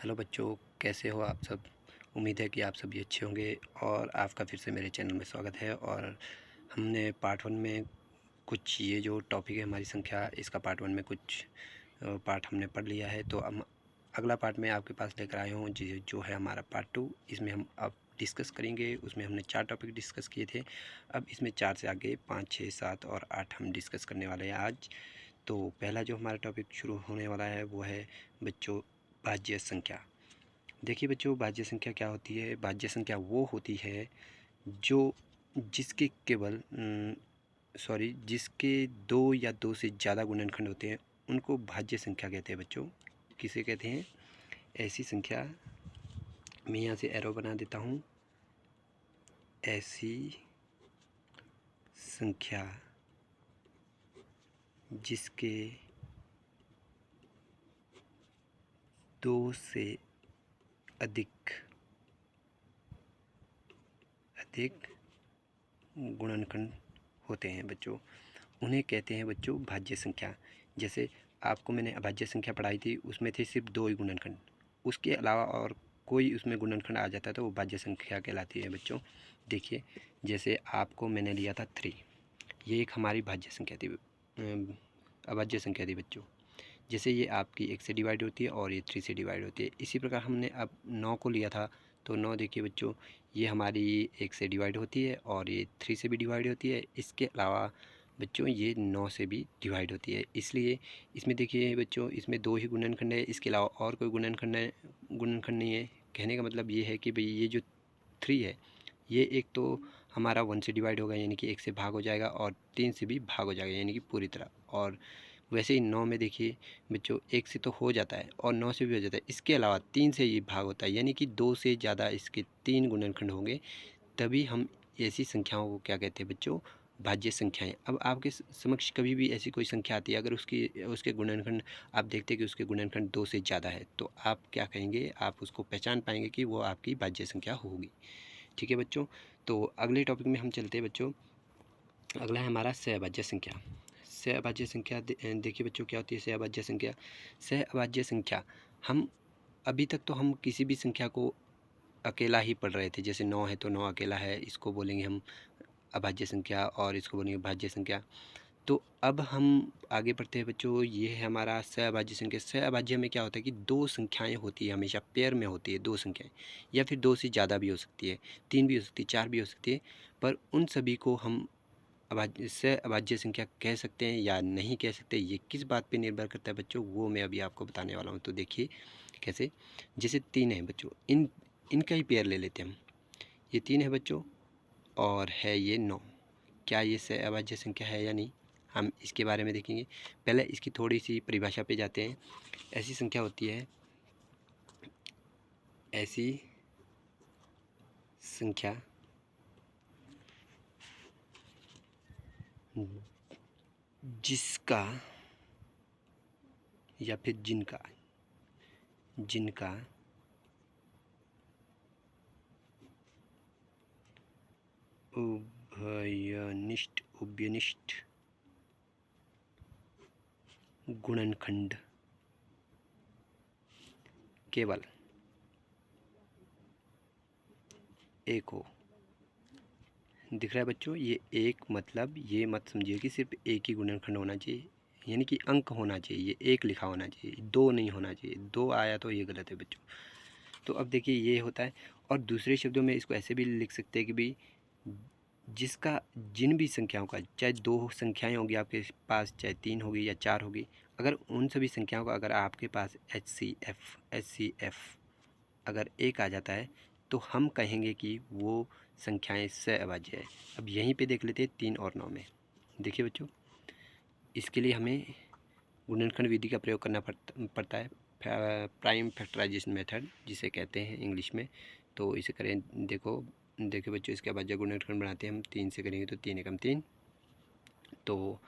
Hello बच्चों, कैसे हो आप सब। उम्मीद है कि आप सभी अच्छे होंगे और आपका फिर से मेरे चैनल में स्वागत है। और हमने पार्ट 1 में कुछ ये जो टॉपिक है हमारी संख्या, इसका पार्ट 1 में कुछ पार्ट हमने पढ़ लिया है। तो हम अगला पार्ट में आपके पास लेकर आए हूँ जो है हमारा पार्ट 2। इसमें हम अब डिस्कस करेंगे। उसमें हमने 4 टॉपिक डिस्कस किए थे, अब इसमें 4 से आगे 5, 6, 7 और 8 हम डिस्कस करने वाले हैं आज। तो पहला जो हमारा टॉपिक शुरू होने वाला है वो है बच्चों भाज्य संख्या। देखिए बच्चों, भाज्य संख्या क्या होती है। भाज्य संख्या वो होती है जो जिसके केवल जिसके दो या दो से ज़्यादा गुणनखंड होते हैं उनको भाज्य संख्या कहते हैं बच्चों। किसे कहते हैं? ऐसी संख्या, मैं यहाँ से एरो बना देता हूँ। ऐसी संख्या जिसके दो से अधिक गुणनखंड होते हैं बच्चों, उन्हें कहते हैं बच्चों भाज्य संख्या। जैसे आपको मैंने अभाज्य संख्या पढ़ाई थी, उसमें थे सिर्फ 2 ही गुणनखंड, उसके अलावा और कोई उसमें गुणनखंड आ जाता है तो वो भाज्य संख्या कहलाती है बच्चों। देखिए, जैसे आपको मैंने लिया था 3, ये एक हमारी भाज्य संख्या थी, अभाज्य संख्या थी बच्चों। जैसे ये आपकी 1 से डिवाइड होती है और ये 3 से डिवाइड होती है। इसी प्रकार हमने अब 9 को लिया था, तो 9 देखिए बच्चों, ये हमारी 1 से डिवाइड होती है और ये 3 से भी डिवाइड होती है। इसके अलावा बच्चों ये 9 से भी डिवाइड होती है। इसलिए इसमें देखिए बच्चों, इसमें 2 ही गुणनखंड है, इसके अलावा और कोई गुणनखंड नहीं है। कहने का मतलब ये है कि भाई ये जो 3 है, ये एक तो हमारा 1 से डिवाइड होगा यानी कि 1 से भाग हो जाएगा, और 3 से भी भाग हो जाएगा यानी कि पूरी तरह। और वैसे ही 9 में देखिए बच्चों, 1 से तो हो जाता है और 9 से भी हो जाता है। इसके अलावा 3 से ये भाग होता है यानी कि 2 से ज़्यादा इसके 3 गुणनखंड होंगे, तभी हम ऐसी संख्याओं को क्या कहते हैं बच्चों? भाज्य संख्याएं। अब आपके समक्ष कभी भी ऐसी कोई संख्या आती है, अगर उसके गुणनखंड आप देखते हैं कि उसके गुणनखंड 2 से ज़्यादा है, तो आप क्या कहेंगे? आप उसको पहचान पाएंगे कि वो आपकी भाज्य संख्या होगी। ठीक है बच्चों, तो अगले टॉपिक में हम चलते हैं बच्चों। अगला है हमारा सहभाज्य संख्या। सहभाज्य संख्या देखिए बच्चों, क्या होती है सहभाज्य संख्या? सहभाज्य संख्या, हम अभी तक तो हम किसी भी संख्या को अकेला ही पढ़ रहे थे। जैसे 9 है तो 9 अकेला है, इसको बोलेंगे हम अभाज्य संख्या, और इसको बोलेंगे भाज्य संख्या। तो अब हम आगे बढ़ते हैं बच्चों, ये है हमारा सहभाज्य संख्या। सहभाज्य में क्या होता है कि 2 संख्याएं होती है, हमेशा पेयर में होती है 2 संख्याएं, या फिर 2 से ज़्यादा भी हो सकती है, 3 भी हो सकती है, 4 भी हो सकती है। पर उन सभी को हम अभाज्य संख्या कह सकते हैं या नहीं कह सकते, ये किस बात पे निर्भर करता है बच्चों, वो मैं अभी आपको बताने वाला हूँ। तो देखिए कैसे। जैसे 3 है बच्चों, इनका ही पेयर ले लेते हैं हम। ये 3 है बच्चों और है ये 9। क्या ये अभाज्य संख्या है या नहीं, हम इसके बारे में देखेंगे। पहले इसकी थोड़ी सी परिभाषा पे जाते हैं। ऐसी संख्या होती है, ऐसी संख्या जिसका या फिर जिनका उभयनिष्ठ गुणनखंड केवल एक हो। दिख रहा है बच्चों? ये एक मतलब ये मत समझिए कि सिर्फ एक ही गुणनखंड होना चाहिए, यानी कि अंक होना चाहिए, ये एक लिखा होना चाहिए, 2 नहीं होना चाहिए। 2 आया तो ये गलत है बच्चों। तो अब देखिए ये होता है। और दूसरे शब्दों में इसको ऐसे भी लिख सकते हैं कि भाई जिसका जिन भी संख्याओं का, चाहे 2 संख्याएं होंगी आपके पास, चाहे 3 होगी या 4 होगी, अगर उन सभी संख्याओं का अगर आपके पास HCF अगर 1 आ जाता है, तो हम कहेंगे कि वो संख्याएं सहअभाज्य है। अब यहीं पे देख लेते हैं 3 और 9 में। देखिए बच्चों, इसके लिए हमें गुणनखंड विधि का प्रयोग करना पड़ता है, प्राइम फैक्टराइजेशन मेथड जिसे कहते हैं इंग्लिश में। तो इसे करें, देखो बच्चों, इसके बाद जब गुणनखंड बनाते हैं हम 3 से करेंगे तो 3 एकम 3, तो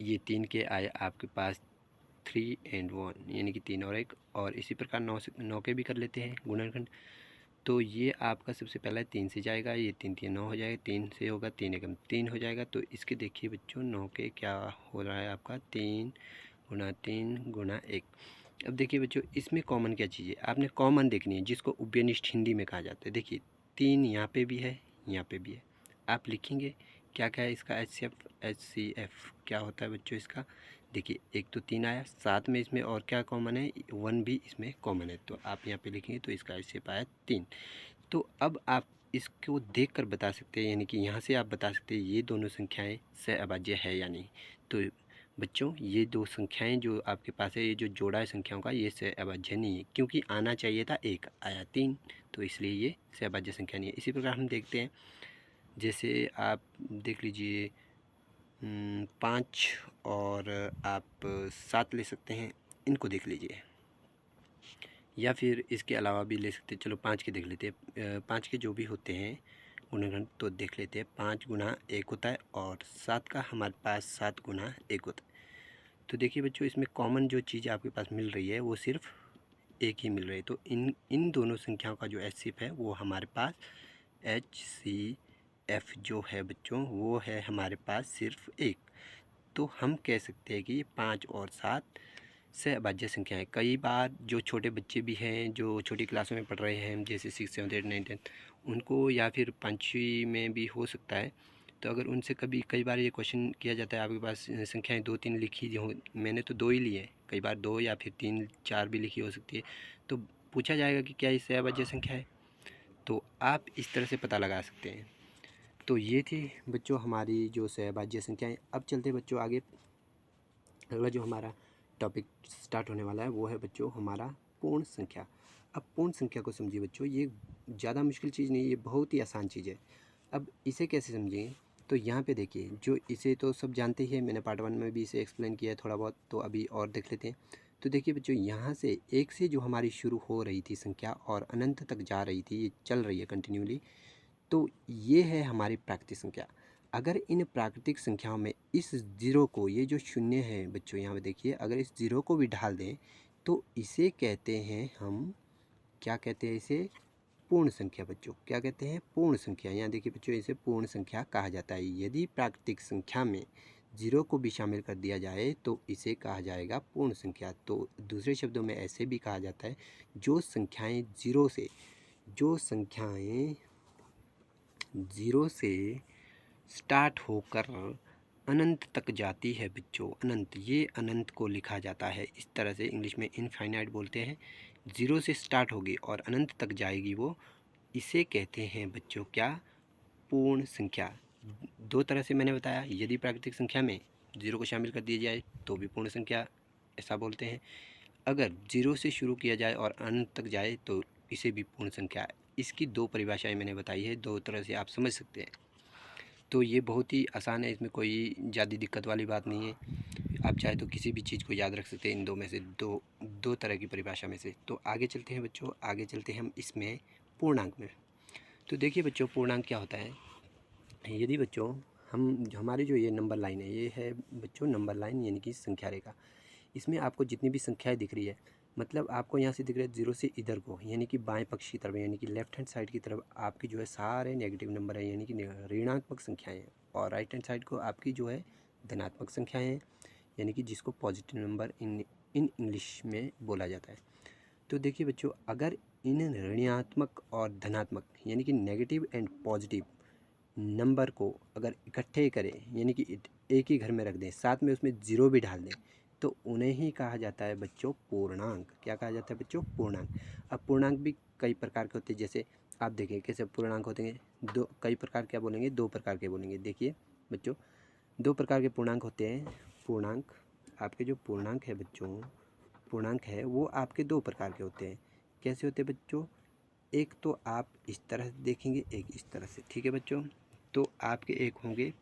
ये 3 के आए आपके पास 3 and 1 यानी कि 3 और 1। और इसी प्रकार 9 के भी कर लेते हैं गुणनखंड। तो ये आपका सबसे पहला 3 से जाएगा, ये 3 3 9 हो जाएगा, 3 से होगा 3 एकम 3 हो जाएगा। तो इसके देखिए बच्चों, 9 के क्या हो रहा है आपका 3 गुणा 3 गुणा 1। अब देखिए बच्चों, इसमें कॉमन क्या चीज़ है, आपने कॉमन देखनी है, जिसको उभयनिष्ठ हिंदी में कहा जाता है। देखिए 3 यहाँ पे भी है, यहाँ पे भी है। आप लिखेंगे क्या क्या है इसका, HCF क्या होता है बच्चों इसका। देखिए एक तो 3 आया, साथ में इसमें और क्या कॉमन है, 1 भी इसमें कॉमन है, तो आप यहाँ पे लिखेंगे तो इसका HCF आया 3। तो अब आप इसको देख कर बता सकते हैं, यानी कि यहाँ से आप बता सकते हैं ये दोनों संख्याएँ सहअभाज्य है या नहीं। तो बच्चों ये दो संख्याएँ जो आपके पास है, ये जो जोड़ा है संख्याओं का, ये सहअभाज्य नहीं है, क्योंकि आना चाहिए था 1, आया 3, तो इसलिए ये सहअभाज्य संख्या नहीं है। इसी प्रकार हम देखते हैं, जैसे आप देख लीजिए 5 और आप 7 ले सकते हैं, इनको देख लीजिए, या फिर इसके अलावा भी ले सकते हैं। चलो 5 के देख लेते हैं। 5 के जो भी होते हैं गुणनखंड, तो देख लेते हैं। 5 गुना 1 होता है और 7 का हमारे पास 7 गुना 1 होता है। तो देखिए बच्चों, इसमें कॉमन जो चीज़ आपके पास मिल रही है वो सिर्फ एक ही मिल रही है। तो इन दोनों संख्याओं का जो HCF है वो हमारे पास HCF जो है बच्चों, वो है हमारे पास सिर्फ 1। तो हम कह सकते हैं कि 5 और 7 सहअभाज्य संख्या है। कई बार जो छोटे बच्चे भी हैं, जो छोटी क्लासों में पढ़ रहे हैं, जैसे 6, 7, 8, 9, 10, उनको, या फिर 5वीं में भी हो सकता है, तो अगर उनसे कई बार ये क्वेश्चन किया जाता है, आपके पास संख्याएं 2, 3 लिखी हो, मैंने तो 2 ही ली है, कई बार 2 या फिर 3, 4 भी लिखी हो सकती है, तो पूछा जाएगा कि क्या ये सहअभाज्य संख्या है, तो आप इस तरह से पता लगा सकते हैं। तो ये थी बच्चों हमारी जो सहअभाज्य संख्याएँ। अब चलते बच्चों आगे, अगला जो हमारा टॉपिक स्टार्ट होने वाला है वो है बच्चों हमारा पूर्ण संख्या। अब पूर्ण संख्या को समझिए बच्चों, ये ज़्यादा मुश्किल चीज़ नहीं है, ये बहुत ही आसान चीज़ है। अब इसे कैसे समझेंगे, तो यहाँ पे देखिए, जो इसे तो सब जानते ही है, मैंने पार्ट 1 में भी इसे एक्सप्लेन किया है थोड़ा बहुत, तो अभी और देख लेते हैं। तो देखिए बच्चों, यहाँ से 1 से जो हमारी शुरू हो रही थी संख्या और अनंत तक जा रही थी, ये चल रही है कंटिन्यूली, तो ये है हमारी प्राकृतिक संख्या। अगर इन प्राकृतिक संख्याओं में इस ज़ीरो को, ये जो शून्य है बच्चों यहाँ पे देखिए, अगर इस ज़ीरो को भी डाल दें तो इसे कहते हैं हम, क्या कहते हैं इसे, पूर्ण संख्या बच्चों। क्या कहते हैं, पूर्ण संख्या। यहाँ देखिए बच्चों, इसे पूर्ण संख्या कहा जाता है। यदि प्राकृतिक संख्या में ज़ीरो को भी शामिल कर दिया जाए तो इसे कहा जाएगा पूर्ण संख्या। तो दूसरे शब्दों में ऐसे भी कहा जाता है, जो संख्याएँ ज़ीरो से स्टार्ट होकर अनंत तक जाती है बच्चों, अनंत, ये अनंत को लिखा जाता है इस तरह से, इंग्लिश में इनफाइनाइट बोलते हैं। ज़ीरो से स्टार्ट होगी और अनंत तक जाएगी वो, इसे कहते हैं बच्चों क्या, पूर्ण संख्या। दो तरह से मैंने बताया, यदि प्राकृतिक संख्या में ज़ीरो को शामिल कर दिया जाए तो भी पूर्ण संख्या ऐसा बोलते हैं, अगर ज़ीरो से शुरू किया जाए और अनंत तक जाए तो इसे भी पूर्ण संख्या है। इसकी 2 परिभाषाएं मैंने बताई है, 2 तरह से आप समझ सकते हैं। तो ये बहुत ही आसान है, इसमें कोई ज़्यादा दिक्कत वाली बात नहीं है। आप चाहे तो किसी भी चीज़ को याद रख सकते हैं इन 2 में से, दो तरह की परिभाषा में से। तो आगे चलते हैं बच्चों, आगे चलते हैं हम इसमें पूर्णांक में। तो देखिए बच्चों, पूर्णांक क्या होता है। यदि बच्चों हमारी जो ये नंबर लाइन है, ये है बच्चों नंबर लाइन, यानी कि संख्या रेखा। इसमें आपको जितनी भी संख्याएँ दिख रही है, मतलब आपको यहाँ से दिख रहा है 0 से इधर को, यानी कि बाएं पक्ष की तरफ, यानी कि लेफ्ट हैंड साइड की तरफ आपकी जो है सारे नेगेटिव नंबर है, यानी कि ऋणात्मक संख्याएँ हैं, और राइट हैंड साइड को आपकी जो है धनात्मक संख्याएँ हैं, यानी कि जिसको पॉजिटिव नंबर इन इंग्लिश में बोला जाता है। तो देखिए बच्चों, अगर इन ऋणात्मक और धनात्मक, यानी कि नेगेटिव एंड पॉजिटिव नंबर को अगर इकट्ठे करें, यानी कि एक ही घर में रख दें, साथ में उसमें ज़ीरो भी डाल दें, तो उन्हें ही कहा जाता है बच्चों पूर्णांक। क्या कहा जाता है बच्चों, पूर्णांक। अब पूर्णांक भी कई प्रकार के होते हैं, जैसे आप देखें कैसे पूर्णांक होते हैं, दो कई प्रकार, क्या बोलेंगे, 2 प्रकार के बोलेंगे। देखिए बच्चों, 2 प्रकार के पूर्णांक होते हैं। पूर्णांक, आपके जो पूर्णांक है बच्चों, पूर्णांक है वो आपके 2 प्रकार के होते हैं। कैसे होते हैं बच्चों, एक तो आप इस तरह से देखेंगे, एक इस तरह से, ठीक है बच्चों। तो आपके एक होंगे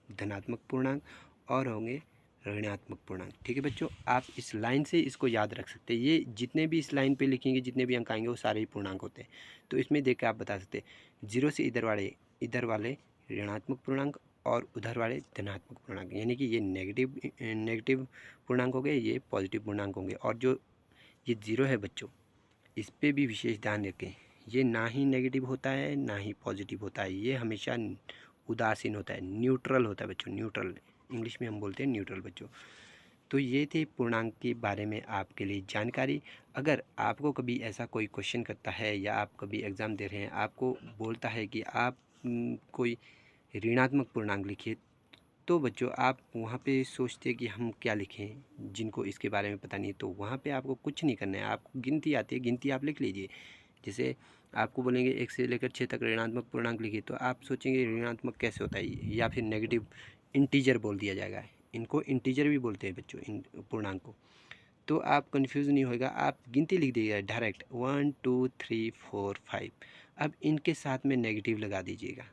धनात्मक पूर्णांक और होंगे ऋणात्मक पूर्णांक, ठीक है बच्चों। आप इस लाइन से इसको याद रख सकते हैं, ये जितने भी इस लाइन पे लिखेंगे, जितने भी अंक आएंगे वो सारे ही पूर्णांक होते हैं। तो इसमें देख के आप बता सकते हैं, 0 से इधर वाले ऋणात्मक पूर्णांक और उधर वाले धनात्मक पूर्णांक, यानी कि ये नेगेटिव पूर्णांक हो गए, ये पॉजिटिव पूर्णांक होंगे। और जो ये 0 है बच्चों, इस पर भी विशेष ध्यान रखें, ये ना ही नेगेटिव होता है ना ही पॉजिटिव होता है, ये हमेशा उदासीन होता है, न्यूट्रल होता है बच्चों, न्यूट्रल, इंग्लिश में हम बोलते हैं न्यूट्रल बच्चों। तो ये थी पूर्णांक के बारे में आपके लिए जानकारी। अगर आपको कभी ऐसा कोई क्वेश्चन करता है या आप कभी एग्ज़ाम दे रहे हैं, आपको बोलता है कि आप कोई ऋणात्मक पूर्णांक लिखिए, तो बच्चों आप वहाँ पे सोचते हैं कि हम क्या लिखें, जिनको इसके बारे में पता नहीं, तो वहाँ पे आपको कुछ नहीं करना है। आपको गिनती आती है, गिनती आप लिख लीजिए। जैसे आपको बोलेंगे 1 से लेकर 6 तक ऋणात्मक पूर्णांक लिखिए, तो आप सोचेंगे ऋणात्मक कैसे होता है, या फिर नेगेटिव इंटीजर बोल दिया जाएगा। इनको इंटीजर भी बोलते हैं बच्चों, इन पूर्णांक को। तो आप कन्फ्यूज़ नहीं होएगा, आप गिनती लिख दीजिएगा डायरेक्ट 1 2 3 4 5। अब इनके साथ में नेगेटिव लगा दीजिएगा,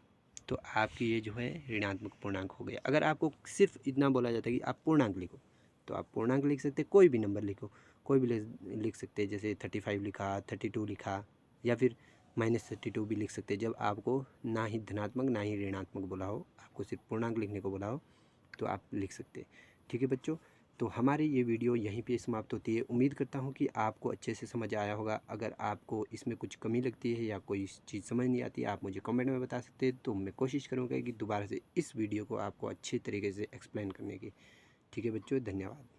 तो आपकी ये जो है ऋणात्मक पूर्णांक हो गया। अगर आपको सिर्फ इतना बोला जाता है कि आप पूर्णांक लिखो, तो आप पूर्णांक लिख सकते हैं, कोई भी नंबर लिखो, कोई भी लिख सकते हैं। जैसे 35 लिखा, 32 लिखा, या फिर -32 भी लिख सकते हैं। जब आपको ना ही धनात्मक ना ही ऋणात्मक बोला हो, आपको सिर्फ पूर्णांक लिखने को बोला हो, तो आप लिख सकते हैं। ठीक है बच्चों, तो हमारी ये वीडियो यहीं पे समाप्त होती है। उम्मीद करता हूँ कि आपको अच्छे से समझ आया होगा। अगर आपको इसमें कुछ कमी लगती है या कोई चीज़ समझ नहीं आती, आप मुझे कमेंट में बता सकते हैं, तो मैं कोशिश करूँगा कि दोबारा से इस वीडियो को आपको अच्छी तरीके से एक्सप्लेन करने की। ठीक है बच्चों, धन्यवाद।